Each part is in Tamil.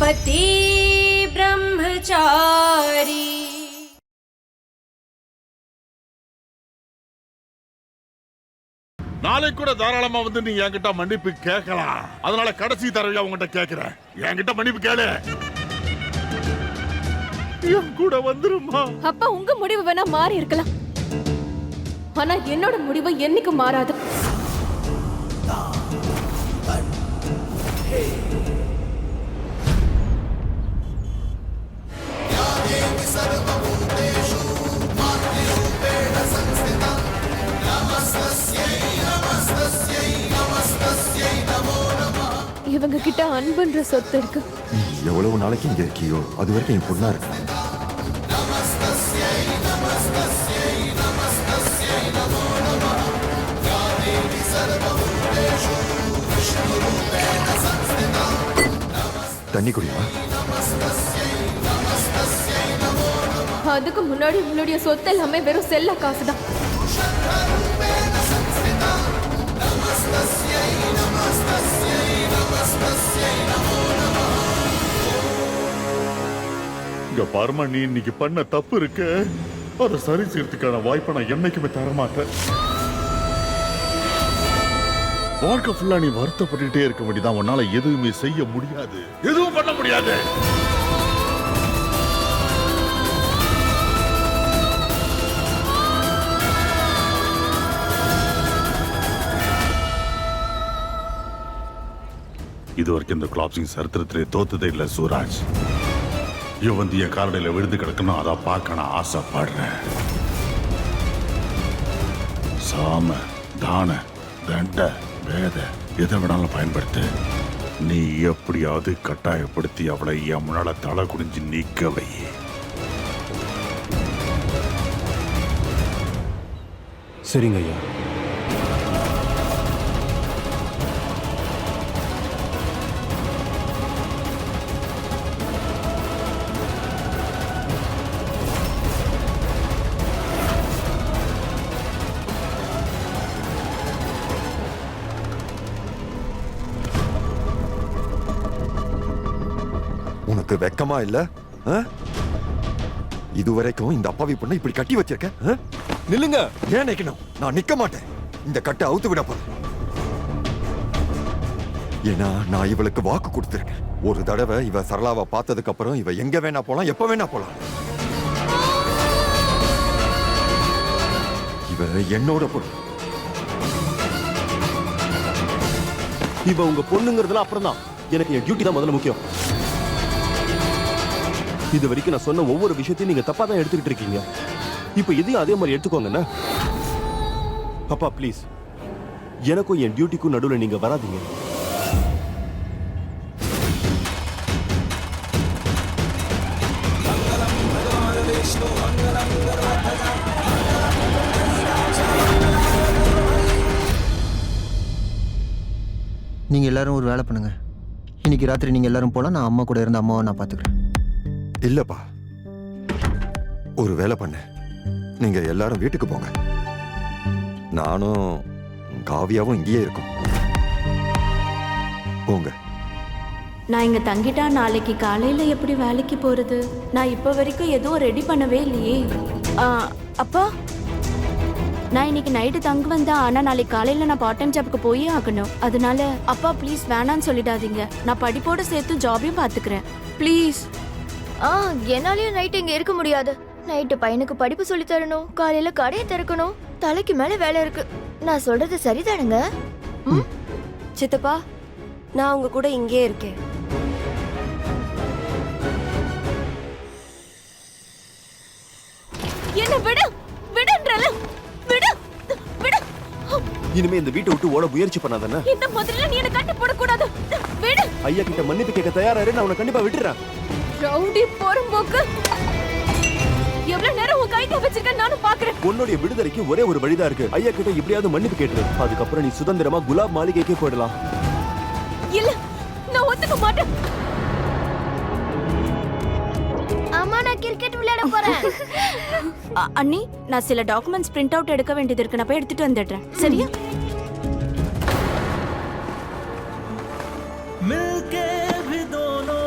पति ब्रह्मचारी। நாளை கூட தாராளமா வந்து நீ என்கிட்ட மன்னிப்பு கேட்கலாம். அதனால கடைசி தடவையா உங்ககிட்ட கேட்கிறேன், என்கிட்ட மன்னிப்பு கேளு. என் கூட வந்துருமா? அப்பா உங்க முடிவு வேணா மாறி இருக்கலாம், ஆனா என்னோட முடிவு என்னைக்கு மாறாது. இவங்க கிட்ட அன்புன்ற சொத்து இருக்கு. எவ்வளவு நாளைக்கு இங்க இருக்கியோ அது வரைக்கும் என் பொண்ணா இருக்கு. தண்ணி குடிமா. அதுக்கு முன்னாடி உங்களுடைய சொத்து எல்லாமே வெறும் செல்ல காசுதான். இங்க பாருமா, நீ இன்னைக்கு பண்ண தப்பு இருக்கு, அதை சரி செய்யறதுக்கான வாய்ப்பை நான் என்னைக்குமே தரமாட்டேன். வாழ்க்கை ஃபுல்லா நீ வருத்தப்பட்டுட்டே இருக்க வேண்டியதான். உன்னால எதுவுமே செய்ய முடியாது, எதுவும் பண்ண முடியாது. இது வரைக்கும் இந்த கிளாப்ஸிங் சரித்திரத்திலே தோத்ததே இல்லை சூராஜ். இவன் வந்து என் காரடையில் விழுந்து கிடக்கணும், அதான் பார்க்க நான் ஆசைப்படுறேன். சாம தான தண்ட வேத எதை வேணாலும் பயன்படுத்து. நீ எப்படியாவது கட்டாயப்படுத்தி அவளை என் முன்னால தலை குடிஞ்சு நீக்க வை. சரிங்க ஐயா. உனக்கு வெக்கமா இல்ல? இதுவரைக்கும் இந்த அப்பாவி பொண்ணை இப்படி கட்டி வச்சிருக்க. நில்லுங்க. ஏன் நிக்கணும்? நான் நிக்க மாட்டேன். இந்த கட்டை அவுத்து விட போறேன். ஏன்னா நான் இவளுக்கு வாக்கு கொடுத்திருக்கேன். ஒரு தடவை இவ சரளாவை பார்த்ததுக்கு அப்புறம் இவ எங்க வேணா போலாம், எப்ப வேணா போலாம். இவ என்னோட பொண்ணு. இவ உங்க பொண்ணுங்கிறதுல அப்புறம் தான். எனக்கு என் டியூட்டி தான் முதல்ல முக்கியம். இது வரைக்கும் நான் சொன்ன ஒவ்வொரு விஷயத்தையும் நீங்க தப்பா தான் எடுத்துக்கிட்டு இருக்கீங்க. இப்ப இதையும் அதே மாதிரி எடுத்துக்கோங்கண்ணா. அப்பா ப்ளீஸ், எனக்கும் என் டியூட்டிக்கும் நடுவில் நீங்க வராதீங்க. நீங்க எல்லாரும் ஒரு வேலை பண்ணுங்க. இன்னைக்கு ராத்திரி நீங்க எல்லாரும் போலாம், நான் அம்மா கூட இருந்த அம்மாவை நான் பாத்துக்கிறேன். இல்லப்பா, ஒரு வேலை பண்ண, நீங்க எல்லாரும் வீட்டுக்கு போங்க. நானும் காவியாவும் இங்கேயே இருக்கோம். போங்க. நான் இங்க தங்கிட்டா நாளைக்கு காலையில எப்படி வேலைக்கு போறது? நான் இப்ப வரைக்கும் எதுவும் ரெடி பண்ணவே இல்லையே. அப்பா, நான் இன்னைக்கு நைட்டு தங்க வந்தேன், ஆனா நாளைக்கு காலையில நான் பார்ட் டைம் ஜாப்க்கு போயே ஆகணும். அதனால அப்பா ப்ளீஸ் வேணான்னு சொல்லிடாதீங்க. நான் படிப்போட சேர்த்து ஜாபையும் பாத்துக்கிறேன் ப்ளீஸ். என்னாலயும் நைட்டு இங்க இருக்க முடியாது. நைட்டு பையனுக்கு படிப்பு சொல்லி தரணும், காலையில கடையை திறக்கணும், தலைக்கு மேல வேலை இருக்கு. நான் சொல்றது சரிதானுங்க? சித்தப்பா, நான் உங்க கூட இங்கே இருக்கேன். என்ன விடு, விடுன்றல, விடு, விடு. இனிமே இந்த வீட்டை விட்டு ஓட முயற்சி பண்ணாதானே? இந்த முதல்ல நீ என்ன கட்டி போட கூடாது. விடு. ஐயா கிட்ட மன்னிப்பு கேட்க தயாரா இரு, நான் உன்னை கண்டிப்பா விட்டுறேன். ரவுடி போறம்போக்கு. எவ்வளவு நேரம் உன் கையில வச்சிருக்க நானும் பாக்குறேன். உன்னுடைய விடுதலைக்கு ஒரே ஒரு வழிதான் இருக்கு. ஐயா கிட்ட எப்படியாவது மன்னிப்பு கேட்டுரு. அதுக்கப்புறம் நீ சுதந்திரமா குலாப் மாளிகைக்கே போயிடலாம். இல்ல, நான் ஒத்துக்க மாட்டேன். அம்மா, நான் கிரிக்கெட் விளையாட போறேன். அண்ணி, நான் சில டாக்குமெண்ட்ஸ் பிரிண்ட் அவுட் எடுக்க வேண்டியது இருக்கு, நான் போய் எடுத்துட்டு வந்துடுறேன். சரியா? मिलके भी दोनों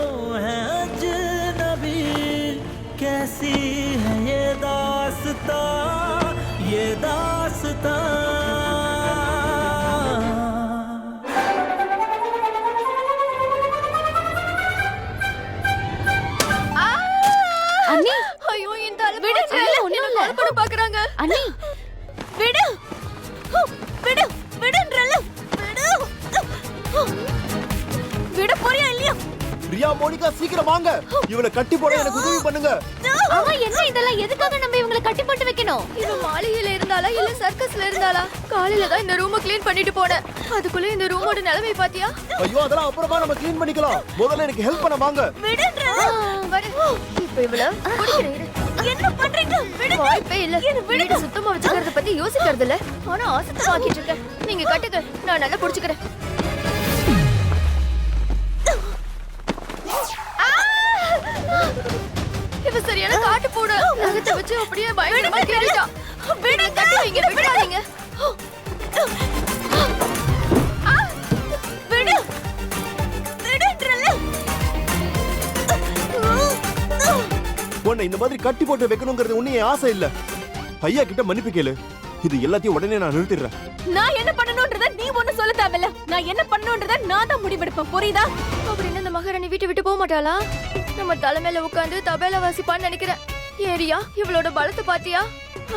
பிரியா மோனிகா சீக்கிரம் வாங்க, இவளை கட்டி போட எனக்கு உதவி பண்ணுங்க. அவ என்ன இதெல்லாம் எதுக்காக நம்ம இவங்களை கட்டி போட்டு வைக்கணும்? இவ மாளிகையில இருந்தாளா இல்ல சர்க்கஸ்ல இருந்தாளா? காலையில தான் இந்த ரூமை க்ளீன் பண்ணிட்டு போனேன். அதுக்குள்ள இந்த ரூமோட நிலைமை பாத்தியா? ஐயோ அதெல்லாம் அப்புறமா நம்ம க்ளீன் பண்ணிக்கலாம், முதல்ல எனக்கு ஹெல்ப் பண்ண வாங்க. இப்ப இவள குடிக்கிறேன். என்ன பண்றீங்க? வாய்ப்பே இல்ல. வீடு சுத்தமா வச்சுக்கிறத பத்தி யோசிக்கிறது இல்ல. ஆனா அசுத்தமாக்கிட்டு இருக்கேன். நீங்க கட்டுங்க, நான் நல்லா புடிச்சுக்கிறேன். இவ சரியான காட்டு போடு. நகத்தை வச்சு அப்படியே பயங்கரமா கேறிட்டா. வீடு கட்டுவீங்க, விடாதீங்க. விடு விடுன்றல. உன்னை இந்த மாதிரி கட்டி போட்டு வைக்கணுங்கிறது ஒண்ணு என் ஆசை இல்ல. ஐயா கிட்ட மன்னிப்பு கேளு, இது எல்லாத்தையும் உடனே நான் நிறுத்திடுறேன். நான் என்ன பண்ணணும்ன்றத நீ ஒண்ணு சொல்ல தேவையில்ல. நான் என்ன பண்ணணும்ன்றத நான் தான் முடிவெடுப்பேன், புரியுதா? அப்படின்னு இந்த மகாராணி வீட்டை விட்டு போக மாட்டாளா? நம்ம தலைமையில உட்காந்து தபேல வாசிப்பான்னு நினைக்கிறேன். ஏரியா இவளோட பலத்தை பாத்தியா?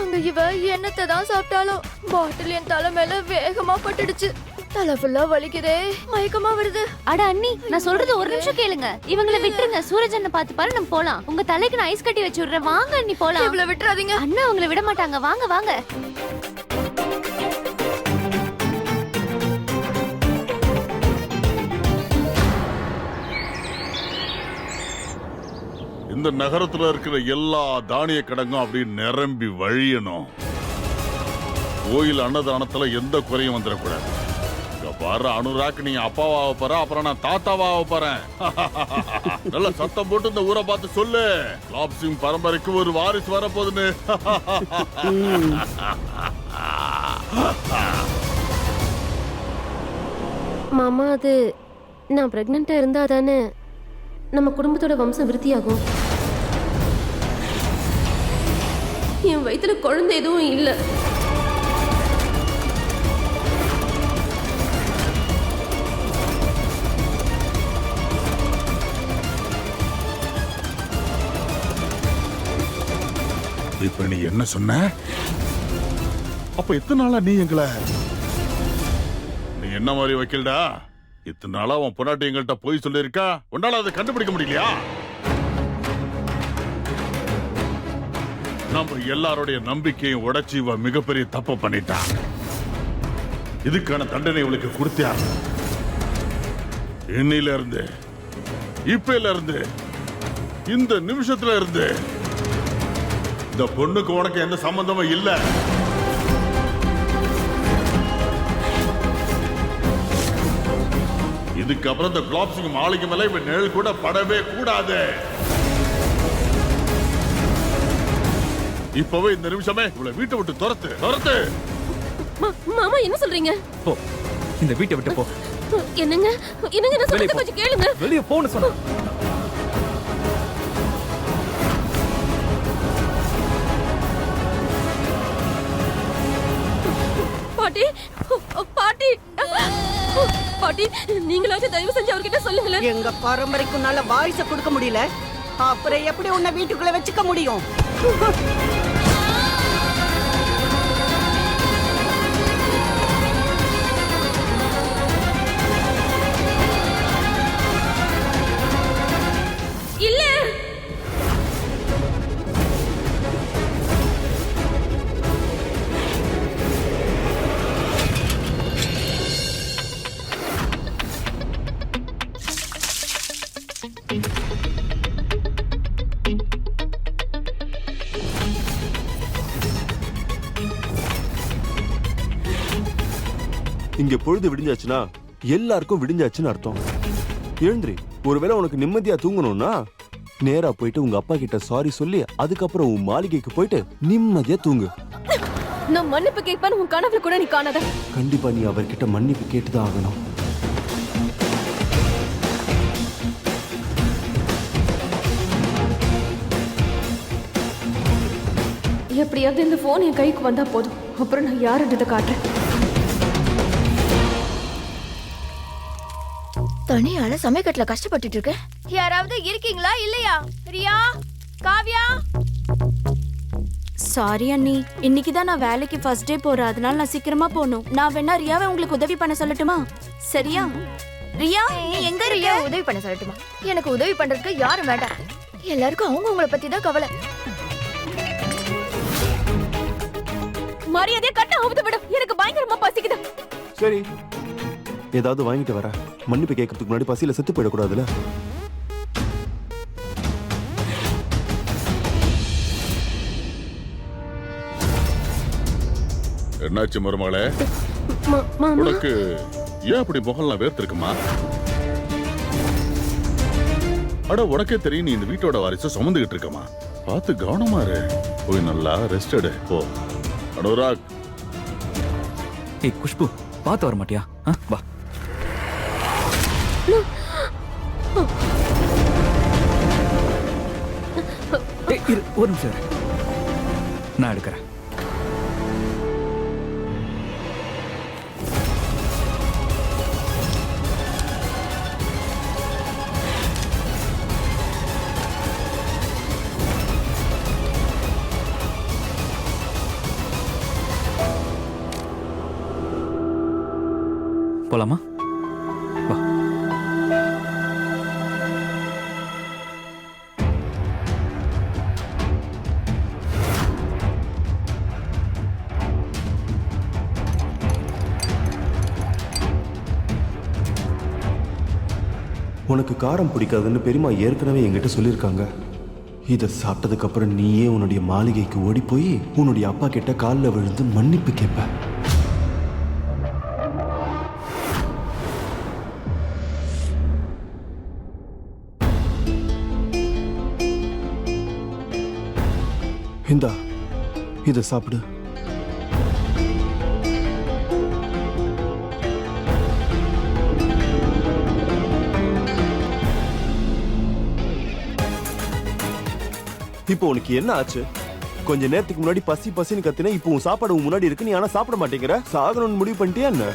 அங்க இவ என்னத்தை தான் சாப்பிட்டாலும் பாட்டில் என் தலைமையில வேகமா பட்டுடுச்சு. தலை ஃபுல்லா வலிக்குதே, மயக்கமா வருது. அட அண்ணி, நான் சொல்றது ஒரு நிமிஷம் கேளுங்க. இவங்கள விட்டுருங்க, சூரஜ் அண்ணன் பாத்து பாரு, நம்ம போலாம். உங்க தலைக்கு நான் ஐஸ் கட்டி வச்சு விடுறேன், வாங்க அண்ணி போலாம். இவள விட்டுறாதீங்க. அண்ணா உங்களை விட மாட்டாங்க, வாங்க வாங்க. இந்த நகரத்துல இருக்கிற எல்லா தானிய கிடங்கும் அப்படி நிரம்பி வழியணும். கோயில் அன்னதானத்துல எந்த குறையும் வந்துடக்கூடாது. இங்க பாரு அனுராக், நீ அப்பாவாக போற, அப்புறம் நான் தாத்தாவாக போறேன். நல்ல சத்தம் போட்டு இந்த ஊரை பார்த்து சொல்லு, கிளாப் சிங் பரம்பரைக்கு ஒரு வாரிசு வரப்போகுதுன்னு. மாமா, அது நான் பிரெக்னெண்டா இருந்தா தானே நம்ம குடும்பத்தோட வம்சம் விருத்தியாகும். என் வயித்துல குழந்தை எதுவும் இல்லை. இப்ப நீ என்ன சொன்ன? அப்ப எத்தனை நாளா நீ எங்களை நீ என்ன மாதிரி வைக்கலடா? இத்தனை நாளா உன் பொண்டாட்டி எங்கள்கிட்ட போய் சொல்லியிருக்கா, உன்னால அதை கண்டுபிடிக்க முடியலையா? நம்ம எல்லாருடைய நம்பிக்கையும் உடைச்சு இவ மிகப்பெரிய தப்பு பண்ணிட்டா. இதுக்கான தண்டனை இவளுக்கு கொடுத்தியா? இன்னையில இருந்து, இப்பையில இருந்து, இந்த நிமிஷத்துல இருந்து இந்த பொண்ணுக்கு உனக்கு எந்த சம்பந்தமும் இல்ல. இதுக்கப்புறம் இந்த கிளாப் சிங் மாளிகை மேல இவன் நிழல் கூட படவே கூடாது. இப்பவே இந்த நிமிஷமே இவளை வீட்டை விட்டு துரத்து துரத்து. மாமா என்ன சொல்றீங்க? போ, இந்த வீட்டை விட்டு போ. என்னங்க என்னங்க, நான் சொல்றது கொஞ்சம் கேளுங்க. வெளியே போன்னு சொன்ன. பாட்டி பாட்டி பாட்டி, நீங்களாச்சும் தயவு செஞ்சு அவர்கிட்ட சொல்லுங்களேன். எங்க பரம்பரைக்கு நல்ல வாரிசை கொடுக்க முடியல, அப்புறம் எப்படி உன்னை வீட்டுக்குள்ள வச்சுக்க முடியும்? இல்ல, இங்க பொழுது விடிஞ்சாச்சுன்னா எல்லாருக்கும் விடிஞ்சாச்சுன்னு அர்த்தம். எழுந்திரி, ஒருவேளை உனக்கு நிம்மதியா தூங்கணும்னா நேரா போயிட்டு உங்க அப்பா கிட்ட சாரி சொல்லி அதுக்கப்புறம் உன் மாளிகைக்கு போயிட்டு நிம்மதியா தூங்கு. நான் மன்னிப்பு கேட்பேன், உன் கனவுல கூட நீ காணாத. கண்டிப்பா நீ அவர்கிட்ட மன்னிப்பு கேட்டுதான் ஆகணும். எப்படியாவது இந்த போன் என் கைக்கு வந்தா போதும், அப்புறம் நான் யாருன்றதை காட்டுறேன். தனியால சமயக்கட்டுல கஷ்டப்பட்டுட்டு இருக்கேன். யாராவது இருக்கீங்களா இல்லையா? ரியா, காவ்யா. சாரி அண்ணி, இன்னைக்கு தான் நான் வேலைக்கு ஃபர்ஸ்ட் டே போறேன், அதனால நான் சீக்கிரமா போகணும். நான் வேணா ரியாவை உங்களுக்கு உதவி பண்ண சொல்லட்டுமா? சரியா? ரியா நீ எங்க ரியா உதவி பண்ண சொல்லட்டுமா? எனக்கு உதவி பண்றதுக்கு யாரும் வேண்டாம். எல்லாருக்கும் அவங்கவங்கள பத்தி தான் கவலை. மரியாதையா கட்ட அவுத்து விடு. எனக்கு பயங்கரமா பசிக்குது. சரி, ஏதாவது வாங்கிட்டு வர. மன்னிப்பு கேட்கறதுக்கு முன்னாடி பசியில செத்து போயிடக்கூடாதுல. என்னாச்சு மருமகளே? மாமா உனக்கு ஏன் அப்படி முகம்லாம் வேர்த்திருக்குமா? அட உனக்கே தெரியும், நீ இந்த வீட்டோட வாரிசு சுமந்துகிட்டு இருக்கமா. பார்த்து கவனமா இரு. போய் நல்லா ரெஸ்ட் எடு போ. அனுராக், ஏய் குஷ்பு, பார்த்து வர மாட்டியா? வா. ஏய் இரு, ஒரு நிமிஷம் இரு. நான் எடுக்கிறேன். போலாமா? வா. உனக்கு காரம் பிடிக்காதுன்னு பெரியம்மா ஏற்கனவே என்கிட்ட சொல்லியிருக்காங்க. இதை சாப்பிட்டதுக்கு அப்புறம் நீயே உன்னுடைய மாளிகைக்கு ஓடி போய் உன்னுடைய அப்பா கிட்ட காலில் விழுந்து மன்னிப்பு கேட்ப. இந்தா, இதை சாப்பிடு. இப்போ உனக்கு என்ன ஆச்சு? கொஞ்ச நேரத்துக்கு முன்னாடி பசி பசின்னு கத்தின, இப்போ உன் சாப்பாடு உன் முன்னாடி இருக்கு, நீ ஆனா சாப்பிட மாட்டேங்கிற. சாகணும்னு முடிவு பண்ணிட்டியா என்ன?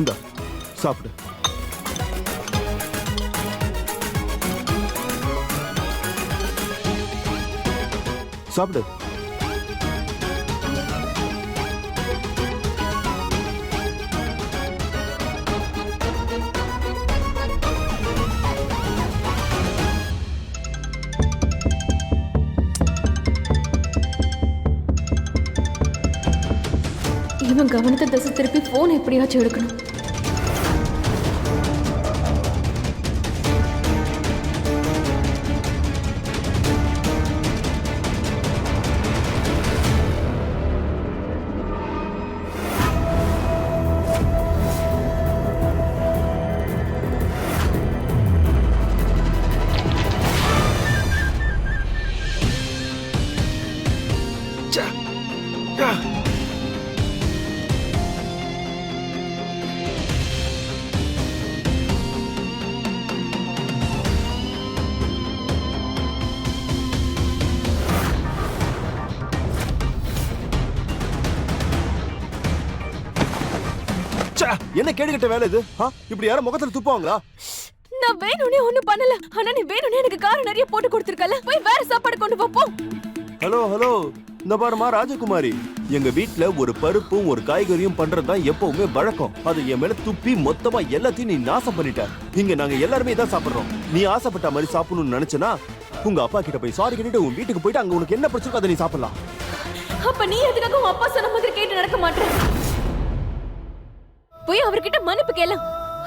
இந்தா சாப்பிடு. சாப்பிடு. இவன் கவனத்தை திசை திருப்பி போன் எப்படியாச்சும் எடுக்கணும். என்ன கேடுகட்ட வேலை இது? இப்படி யாரும் முகத்துல துப்பாங்களா? நான் வேணும்னே ஒண்ணும் பண்ணல. ஆனா நீ வேணும்னே எனக்கு காரம் நிறைய போட்டு கொடுத்திருக்கல. போய் வேற சாப்பாடு கொண்டு வா போ. ஹலோ ஹலோ, இந்த பாருமா ராஜகுமாரி, எங்க வீட்ல ஒரு பருப்பும் ஒரு காய்கறியும் பண்றதுதான் எப்பவுமே வழக்கம். அது என் மேல துப்பி மொத்தமா எல்லாத்தையும் நீ நாசம் பண்ணிட்ட. இங்க நாங்க எல்லாருமே இதான் சாப்பிடுறோம். நீ ஆசைப்பட்ட மாதிரி சாப்பிடணும்னு நினைச்சனா உங்க அப்பா கிட்ட போய் சாரி கேட்டுட்டு உன் வீட்டுக்கு போயிட்டு அங்க உனக்கு என்ன பிரச்சனை அதை நீ சாப்பிடலாம். அப்ப நீ எதுக்காக உன் அப்பா சொன்ன மாதிரி கேட்டு நடக்க மாட்டே? போய் அவர்கிட்ட மன்னிப்பு கேளு.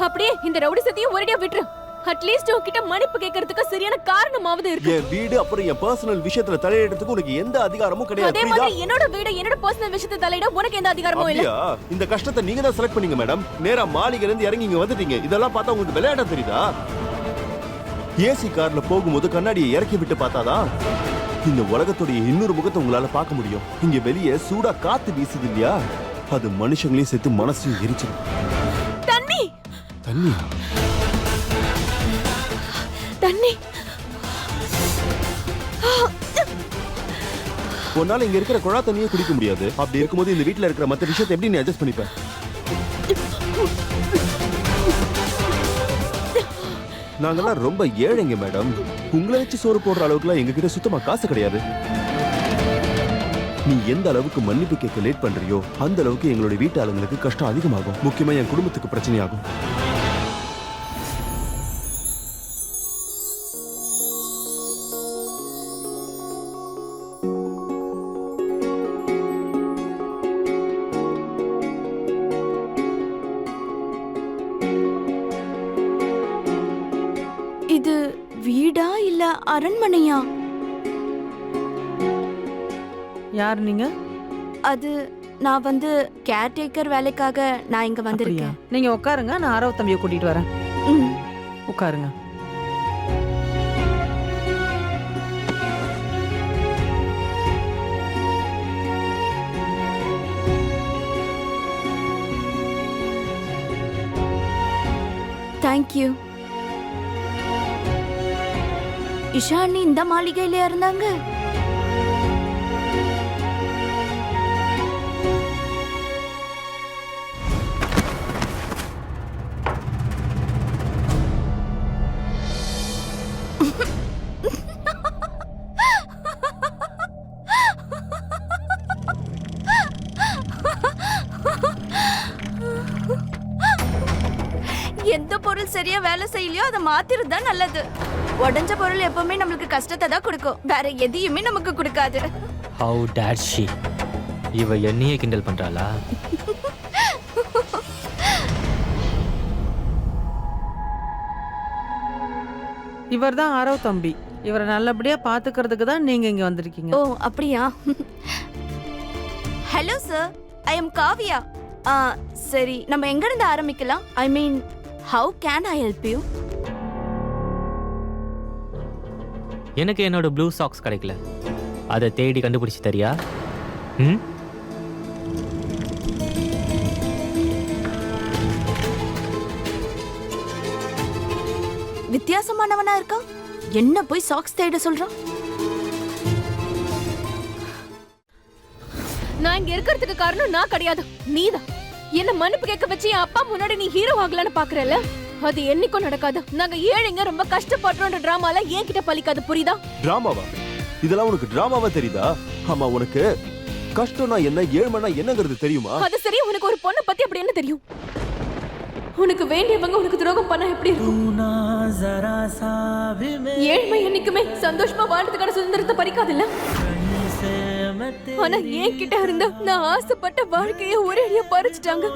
அப்படியே இந்த ரவுடி சத்தியம் ஒரேடியா விட்டுரு. அட்லீஸ்ட் உன்கிட்ட மன்னிப்பு கேட்கறதுக்கு சரியான காரணமாவது இருக்கு. என் வீடு அப்புறம் என் பர்சனல் விஷயத்துல தலையிடுறதுக்கு உனக்கு எந்த அதிகாரமும் கிடையாது. அதே மாதிரி என்னோட வீடு என்னோட பர்சனல் விஷயத்துல தலையிட உனக்கு எந்த அதிகாரமும் இல்ல. இந்த கஷ்டத்தை நீங்க தான் செலக்ட் பண்ணீங்க மேடம். நேரா மாளிகையில இருந்து இறங்கி இங்க வந்துட்டீங்க. இதெல்லாம் பார்த்தா உங்களுக்கு விளையாட தெரியுதா? ஏசி கார்ல போகும்போது கண்ணாடியை இறக்கி விட்டு பார்த்தாதான் இந்த உலகத்துடைய இன்னொரு முகத்தை உங்களால பார்க்க முடியும். இங்க வெளியே சூடா காத்து வீசுது இல்லையா, அது மனுஷங்களையும் சேர்த்து மனசையும் எரிச்சிடும். தண்ணி தண்ணியா? தண்ணி உன்னால இங்க இருக்கிற குழா தண்ணியே குடிக்க முடியாது. அப்படி இருக்கும்போது இந்த வீட்டுல இருக்கிற மத்த விஷயத்தை எப்படி நீ அட்ஜஸ்ட் பண்ணிப்ப? நாங்கெல்லாம் ரொம்ப ஏழைங்க மேடம். உங்களை வச்சு சோறு போடுற அளவுக்குலாம் எங்க கிட்ட சுத்தமா காசு கிடையாது. நீ எந்த அளவுக்கு மன்னிப்பு கேட்க லேட் பண்றியோ அந்த அளவுக்கு எங்களுடைய வீட்டு ஆளுங்களுக்கு கஷ்டம் அதிகமாகும். முக்கியமா என் குடும்பத்துக்கு பிரச்சனையாகும். இது வீடா இல்ல அரண்மனையா? யார் நீங்க? அது நான் வந்து கேர்டேக்கர் வேலைக்காக நான் இங்க வந்திருக்கேன். நீங்க உட்காருங்க, நான் ஆரவ தம்பியை கூட்டிட்டு வரேன். ம். உட்காருங்க. தேங்க்யூ. இஷா அண்ணி இந்த மாளிகையில இருந்தாங்க? எந்த பொருள் சரியா வேலை செய்யலையோ அதை மாத்திரது தான் நல்லது. உடஞ்ச பொருள் எப்பவுமே நம்மளுக்கு கஷ்டத்தை தான் கொடுக்கும், வேற எதையுமே நமக்கு கொடுக்காது. How dare she? இவ என்னையே கிண்டல் பண்றாளா? இவர் தான் ஆரவ தம்பி. இவரை நல்லபடியா பாத்துக்கிறதுக்கு தான் நீங்க இங்க வந்திருக்கீங்க. ஓ அப்படியா? Hello sir, I am Kavya. சரி, நம்ம எங்க இருந்து ஆரம்பிக்கலாம்? I mean, how can I help you? எனக்கு என்னோட ப்ளூ சாக்ஸ் கிடைக்கல, அதை தேடி கண்டுபிடிச்சு தரியா? ம், வித்தியாசமானவனா இருக்கா, என்ன போய் சாக்ஸ் தேட சொல்றான்? நான் இங்க இருக்கிறதுக்கு காரணம் நான் கிடையாது, நீதான். என்ன மன்னிப்பு கேட்க வச்சு என் அப்பா முன்னாடி நீ ஹீரோ ஆகலான்னு பாக்குறல, அது என்னைக்கும் நடக்காது. நாங்க ஏழைங்க ரொம்ப கஷ்டப்படுறோன்ற டிராமால என்கிட்ட பலிக்காது, புரியுதா? டிராமாவா? இதெல்லாம் உனக்கு டிராமாவா தெரியுதா? ஆமா, உனக்கு கஷ்டம்னா என்ன, ஏழ்மைனா என்னங்கிறது தெரியுமா? அது சரி, உனக்கு ஒரு பொண்ணை பத்தி அப்படி என்ன தெரியும்? உனக்கு வேண்டியவங்க உனக்கு துரோகம் பண்ணா எப்படி இருக்கும்? ஏழ்மை என்னைக்குமே சந்தோஷமா வாழ்றதுக்கான சுதந்திரத்தை பறிக்காதுல்ல. ஆனா என்கிட்ட இருந்த நான் ஆசைப்பட்ட வாழ்க்கைய ஒரேடியா பறிச்சுட்டாங்க.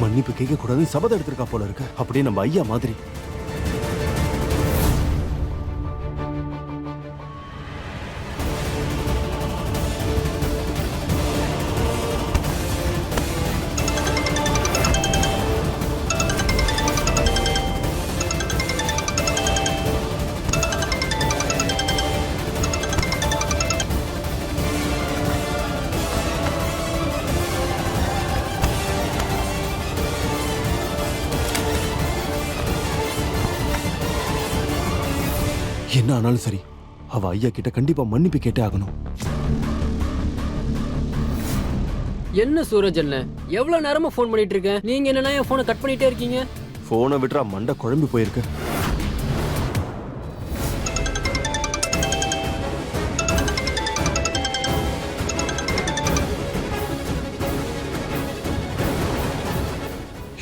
மன்னிப்பு கேட்க கூடாதுன்னு சபதம் எடுத்திருக்கா போல இருக்கு, அப்படியே நம்ம ஐயா மாதிரி. என்ன ஆனாலும் சரி, அவ ஐயா கிட்ட கண்டிப்பா மன்னிப்பு கேட்டே ஆகணும். என்ன சூரஜ் அண்ணே, எவ்வளவு நேரமா போன் பண்ணிட்டு இருக்கேன், நீங்க என்னன்னா என் போனை கட் பண்ணிட்டே இருக்கீங்க? போனை விட்டுறா, மண்டை குழம்பி போயிருக்கு.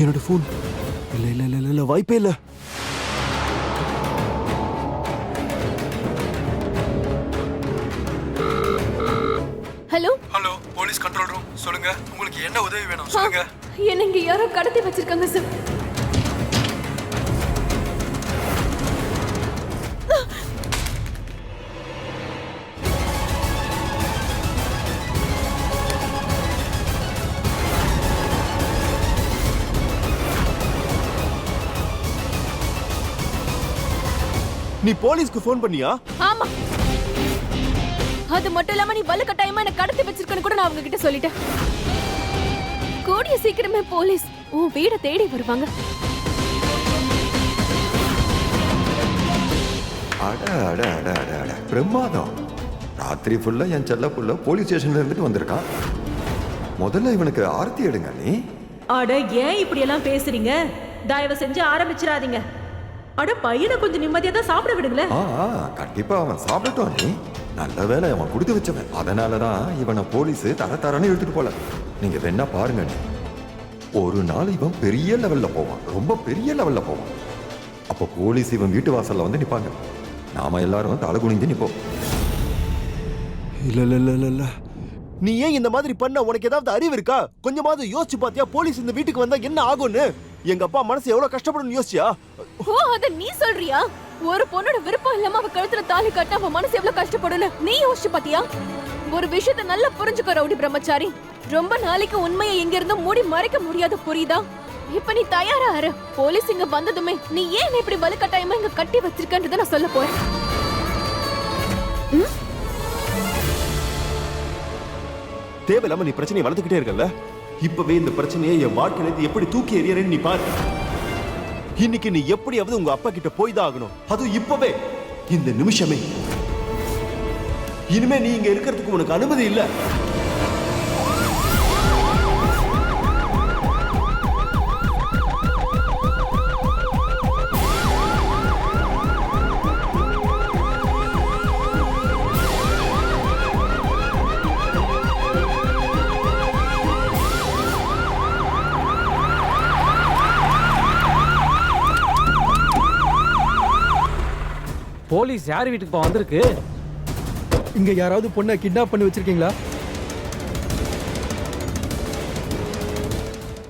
என்னோட போன் இல்ல இல்ல இல்ல இல்ல, வாய்ப்பே இல்ல. Hello hello, police control room, சொல்லுங்க, உங்களுக்கு என்ன உதவி வேணும் சொல்லுங்க. என்ன இங்க யாரோ கடத்தி வச்சிருக்காங்க சார். நீ போலீஸ்க்கு போன் பண்ணியா? ஆமா, அது மட்டும் இல்லாம நீ வலுக்கட்டாயமா என்ன கடத்தி வச்சிருக்கன்னு கூட நான் அவங்க கிட்ட சொல்லிட்டேன். கூடிய சீக்கிரமே போலீஸ் உன் வீட தேடி வருவாங்க. அட அட அட அட அட பிரமாதம். ராத்திரி ஃபுல்லா என் செல்ல புள்ள போலீஸ் ஸ்டேஷன்ல இருந்துட்டு வந்திருக்கான். முதல்ல இவனுக்கு ஆர்த்தி எடுங்க நீ. அட ஏன் இப்படி எல்லாம் பேசுறீங்க? தயவு செஞ்சு ஆரம்பிச்சிடாதீங்க. அட பையனை கொஞ்சம் நிம்மதியா தான் சாப்பிட விடுங்களேன். கண்டிப்பா அவன் சாப்பிட்டோம் நீ. நல்ல வேலை அவன் கொடுத்து வச்சவன். அதனாலதான் இவனை போலீஸ் தரன்னு எடுத்துட்டு போல. நீங்க வேணா பாருங்க நீ. ஒரு நாள் இவன் பெரிய லெவல்ல போவான், ரொம்ப பெரிய லெவல்ல போவான். அப்ப போலீஸ் இவன் வீட்டு வாசல்ல வந்து நிப்பாங்க. நாம எல்லாரும் தலை குனிஞ்சு நிப்போம். இல்ல இல்ல இல்ல இல்ல, நீ ஏன் இந்த மாதிரி பண்ண? உனக்கு ஏதாவது அறிவு இருக்கா? கொஞ்சமாவது யோசிச்சு பாத்தியா? போலீஸ் இந்த வீட்டுக்கு வந்தா என்ன ஆகும்னு? எங்க அப்பா மனசு எவ்வளவு கஷ்டப்படும் யோசிச்சியா? ஓ, அத நீ சொல்றியா? ஒரு பொண்ணோட விருப்பம் இல்லாம அவ கழுத்துல தாலி கட்ட அவ மனசு எவ்வளவு கஷ்டப்படும்னு நீ யோசிச்சு பாத்தியா? ஒரு விஷயத்தை நல்லா புரிஞ்சுக்க ரவுடி பிரம்மச்சாரி. ரொம்ப நாளைக்கு உண்மையை எங்க இருந்து மூடி மறைக்க முடியாது, புரியுதா? இப்ப நீ தயாரா இரு. போலீஸ் இங்க வந்ததுமே நீ ஏன் இப்படி வலுக்கட்டாயமா இங்க கட்டி வச்சிருக்கன்றத நான் சொல்ல போறேன். தேவையில்லாம நீ பிரச்சனையை வளர்த்துக்கிட்டே இருக்கல. இப்பவே இந்த பிரச்சனையை என் வாழ்க்கையில இருந்து எப்படி தூக்கி எறியறேன்னு நீ பாரு. இன்னைக்கு நீ எப்படியாவது உங்க அப்பா கிட்ட போய் தான் ஆகணும். அதுவும் இப்பவே, இந்த நிமிஷமே. இனிமே நீ இங்க இருக்கிறதுக்கு உனக்கு அனுமதி இல்ல. போலீஸ் யார் வீட்டுக்கு வந்திருக்கு? இங்க யாராவது பொண்ணை கிட்னாப் பண்ணி வச்சிருக்கீங்களா?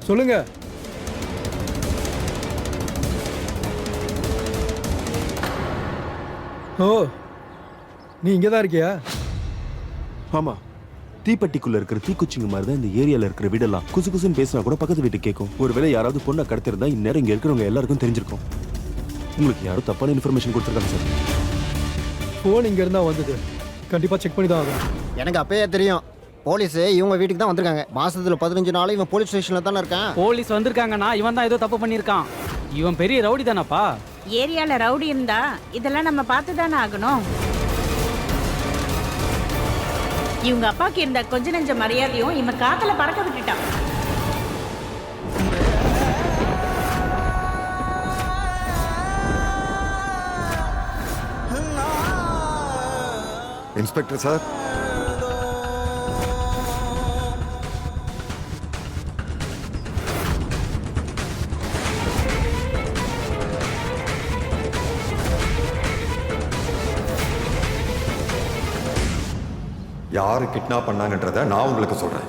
சொல்லுங்க. ஓ, நீ இங்கதான் இருக்கியா? ஆமா, தீப்பெட்டிக்குள்ள இருக்கிற தீக்குச்சிங்க மாதிரி தான் இந்த ஏரியால இருக்கிற வீடெல்லாம். குசு குசுன்னு பேசினா கூட பக்கத்து வீட்டுக்கு கேட்கும். ஒருவேளை யாராவது பொண்ணை கடத்திருந்தா இந்நேரம் இங்க இருக்கிறவங்க எல்லாருக்கும் தெரிஞ்சிருக்கும். உங்களுக்கு யாரும் தப்பான இன்ஃபர்மேஷன் கொடுத்துருக்காங்க சார். போன் இங்க இருந்தா வந்தது. கண்டிப்பா செக் பண்ணி தான் ஆகும். எனக்கு அப்பயே தெரியும். போலீஸ் இவங்க வீட்டுக்கு தான் வந்திருக்காங்க. மாசத்துல 15 நாள் இவன் போலீஸ் ஸ்டேஷன்ல தானே இருக்கான். போலீஸ் வந்திருக்காங்கன்னா இவன் தான் ஏதோ தப்பு பண்ணிருக்கான். இவன் பெரிய ரவுடி தானப்பா. ஏரியால ரவுடி இருந்தா இதெல்லாம் நம்ம பார்த்து தானே ஆகணும். இவங்க அப்பாக்கு இருந்த கொஞ்ச நெஞ்ச மரியாதையும் இவன் காத்துல பறக்க விட்டுட்டான். இன்ஸ்பெக்டர் சார், யாரு கிட்னாப் பண்ணாங்கன்றத நான் உங்களுக்கு சொல்றேன்.